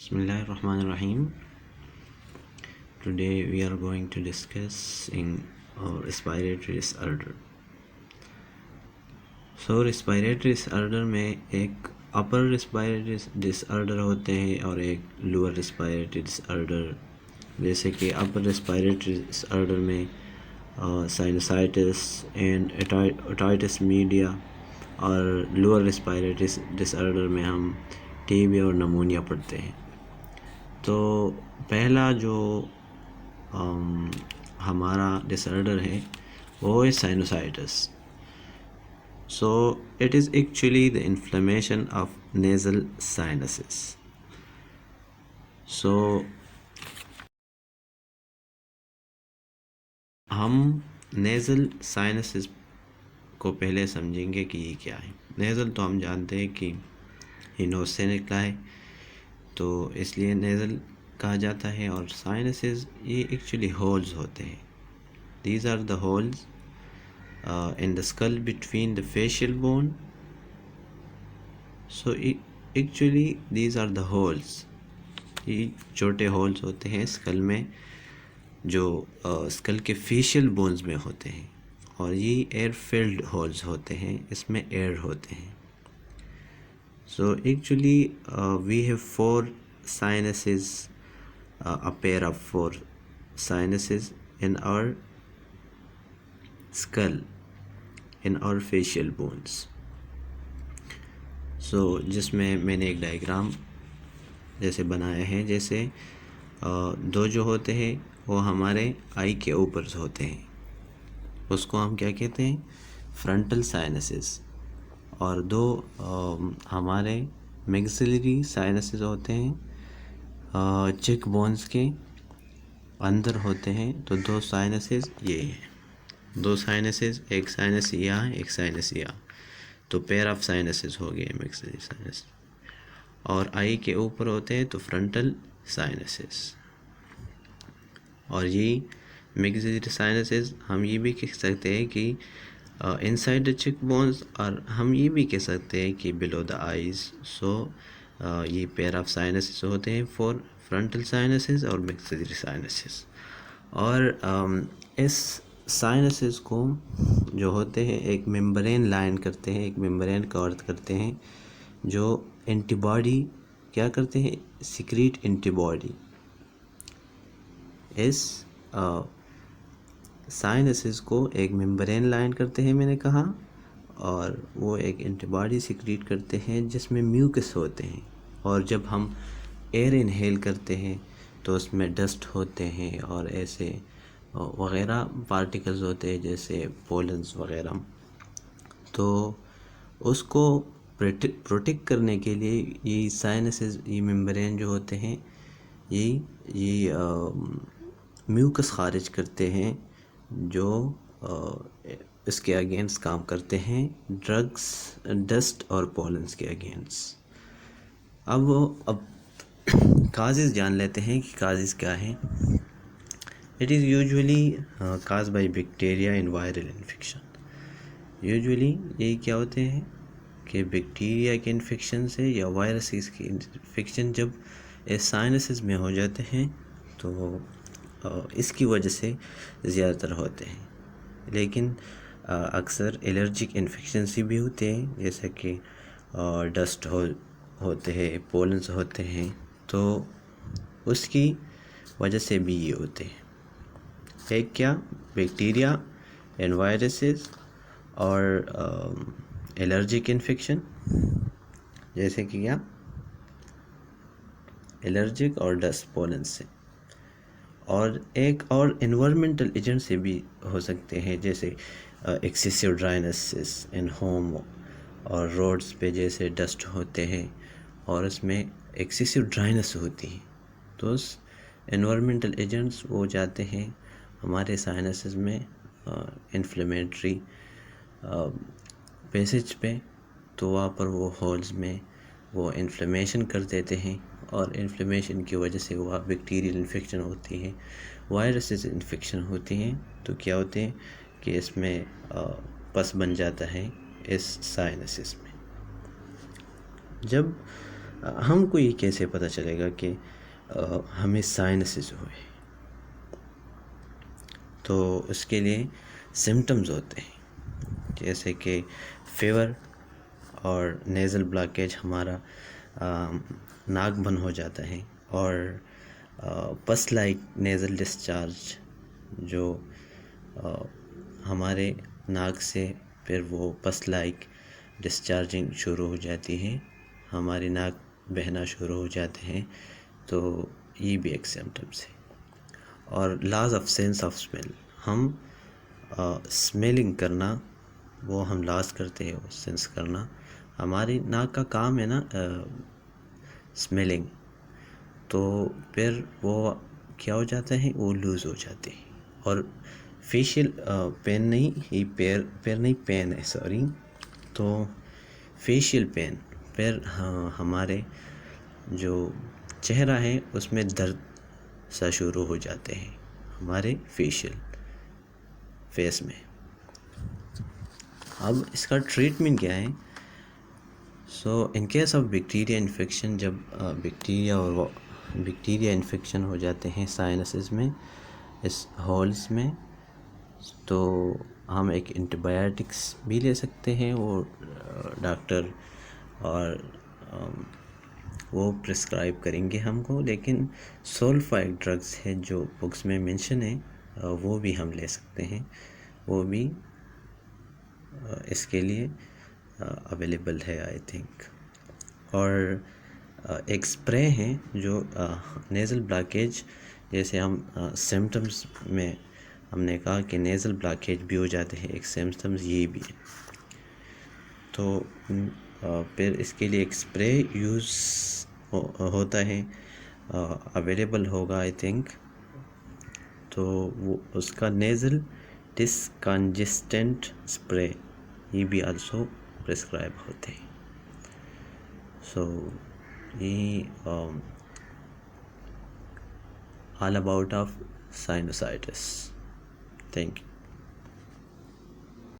Bismillah ar-Rahman ar-Rahim. Today we are going to discuss in respiratory disorder. So respiratory disorder में एक upper respiratory disorder होते हैं और एक lower respiratory disorder. जैसे कि upper respiratory disorder में sinusitis and otitis media, और lower respiratory disorder में हम TB और नमूनिया पढ़ते हैं. तो पहला जो हमारा डिसऑर्डर है वो है sinusitis. So it is actually the inflammation of nasal sinuses. सो हम नेज़ल साइनसेस को पहले समझेंगे कि ये क्या है. नेज़ल तो हम जानते हैं कि ये नोज़ से निकला है, तो इसलिए नेज़ल कहा जाता है. और साइनसेस ये एक्चुअली होल्स होते हैं. These are the holes in the skull between the facial bone. So actually these are the holes. ये छोटे होल्स होते हैं स्कल में, जो स्कल के फेशियल बोन्स में होते हैं, और ये एयर फिल्ड होल्स होते हैं, इसमें एयर होते हैं. So actually we have 4 sinuses, a pair of 4 sinuses in our skull, in our facial bones. So जिसमें मैंने एक डायग्राम जैसे बनाया है, जैसे 2 जो होते हैं वो हमारे आई के ऊपर होते हैं, उसको हम क्या कहते हैं, फ्रंटल साइनसेस. और 2 हमारे मैक्सिलरी साइनसेस होते हैं, चेक बोन्स के अंदर होते हैं. तो 2 साइनसेस ये हैं, 2 साइनसेस, एक साइनस यहाँ, एक साइनस यहाँ. तो पेयर ऑफ साइनसेस हो गए मैक्सिलरी साइनस. और आई के ऊपर होते हैं तो फ्रंटल साइनसेस. और ये मैक्सिलरी साइनसेस हम ये भी कह सकते हैं कि इनसाइड द चेक बोन्स, और हम ये भी कह सकते हैं कि बिलो द आइज़. सो ये पेयर ऑफ साइनसेस होते हैं फॉर फ्रंटल साइनसेस और मैक्सिलरी साइनसेस. और इस साइनसेस को जो होते हैं एक मेम्ब्रेन लाइन करते हैं, एक मेम्ब्रेन का अर्थ करते हैं, जो एंटीबॉडी क्या करते हैं, सिक्रीट एंटीबॉडी. इस साइनसेस को एक मेम्ब्रेन लाइन करते हैं मैंने कहा, और वो एक एंटीबॉडी सिक्रीट करते हैं जिसमें म्यूकस होते हैं. और जब हम एयर इनहेल करते हैं तो उसमें डस्ट होते हैं और ऐसे वगैरह पार्टिकल्स होते हैं जैसे पोलन्स वगैरह. तो उसको प्रोटेक्ट करने के लिए ये साइनसेस, ये मेम्ब्रेन जो होते हैं, ये म्यूकस खारिज करते हैं, जो इसके अगेंस्ट काम करते हैं, ड्रग्स, डस्ट और पॉलन्स के अगेंस्ट. अब काजेज़ जान लेते हैं कि काजेज़ क्या हैं. It is usually cause by bacteria in viral infection. Usually यही क्या होते हैं कि बैक्टीरिया के इन्फेक्शन से या वायरसेस की इन्फेक्शन जब इस साइनसेस में हो जाते हैं तो इसकी वजह से ज़्यादातर होते हैं. लेकिन अक्सर एलर्जिक इन्फेक्शन से भी होते हैं, जैसे कि डस्ट होते हैं, पोलन्स होते हैं, तो उसकी वजह से भी ये होते हैं. एक क्या, बैक्टीरिया एंड वायरसेस, और एलर्जिक इन्फेक्शन, जैसे कि क्या, एलर्जिक और डस्ट पोलन से. और एक और एनवायरमेंटल एजेंट से भी हो सकते हैं, जैसे एक्सेसिव ड्राइनेस इन होम और रोड्स पे जैसे डस्ट होते हैं और उसमें एक्सेसिव ड्राइनेस होती है, तो उस एनवायरमेंटल एजेंट्स वो जाते हैं हमारे साइनसेस में इन्फ्लेमेटरी पैसेज पे, तो वहाँ पर वो होल्स में वो इन्फ्लेमेशन कर देते हैं, और इन्फ्लेमेशन की वजह से वहाँ बैक्टीरियल इन्फेक्शन होती है, वायरसेस इन्फेक्शन होती हैं. तो क्या होते हैं कि इसमें पस बन जाता है इस साइनसेस में. जब ہم کو یہ کیسے پتہ چلے گا کہ ہمیں سائنسز ہوئے؟ تو اس کے لیے سمٹمز ہوتے ہیں، جیسے کہ فیور اور نیزل بلاکیج، ہمارا ناک بند ہو جاتا ہے، اور پس لائک نیزل ڈسچارج، جو ہمارے ناک سے پھر وہ پس لائک ڈسچارجنگ شروع ہو جاتی ہے، ہماری ناک بہنا شروع ہو جاتے ہیں، تو یہ بھی ایک سمٹمس ہے۔ اور laws of sense of smell, ہم اسمیلنگ کرنا، وہ ہم لاز کرتے ہیں، وہ سینس کرنا، ہماری ناک کا کام ہے نا اسمیلنگ، تو پھر وہ کیا ہو جاتا ہے، وہ لوز ہو جاتے ہیں۔ اور فیشیل پین نہیں، یہ پیر نہیں، پین ہے، سوری، تو فیشیل پین، پھر ہمارے جو چہرہ ہے اس میں درد سا شروع ہو جاتے ہیں ہمارے فیس میں۔ اب اس کا ٹریٹمنٹ کیا ہے؟ In case of bacteria infection, جب بیکٹیریا انفیکشن ہو جاتے ہیں سائنسز میں، اس ہولز میں، تو ہم ایک اینٹی بایوٹکس بھی لے سکتے ہیں، وہ ڈاکٹر اور وہ پرسکرائب کریں گے ہم کو، لیکن سولفائڈ ڈرگز ہے جو بکس میں مینشن ہے، وہ بھی ہم لے سکتے ہیں، وہ بھی اس کے لیے اویلیبل ہے آئی تھنک۔ اور ایک اسپرے ہیں جو نیزل بلاکیج، جیسے ہم سمٹمز میں ہم نے کہا کہ نیزل بلاکیج بھی ہو جاتے ہیں، ایک سمٹمز یہ بھی ہے، تو پھر اس کے لیے ایک اسپرے یوز ہوتا ہے، اویلیبل ہوگا آئی تھنک، تو وہ اس کا نیزل ڈسکنجسٹنٹ اسپرے، یہ بھی آلسو پرسکرائب ہوتے ہیں۔ یہ all about of sinusitis. Thank you.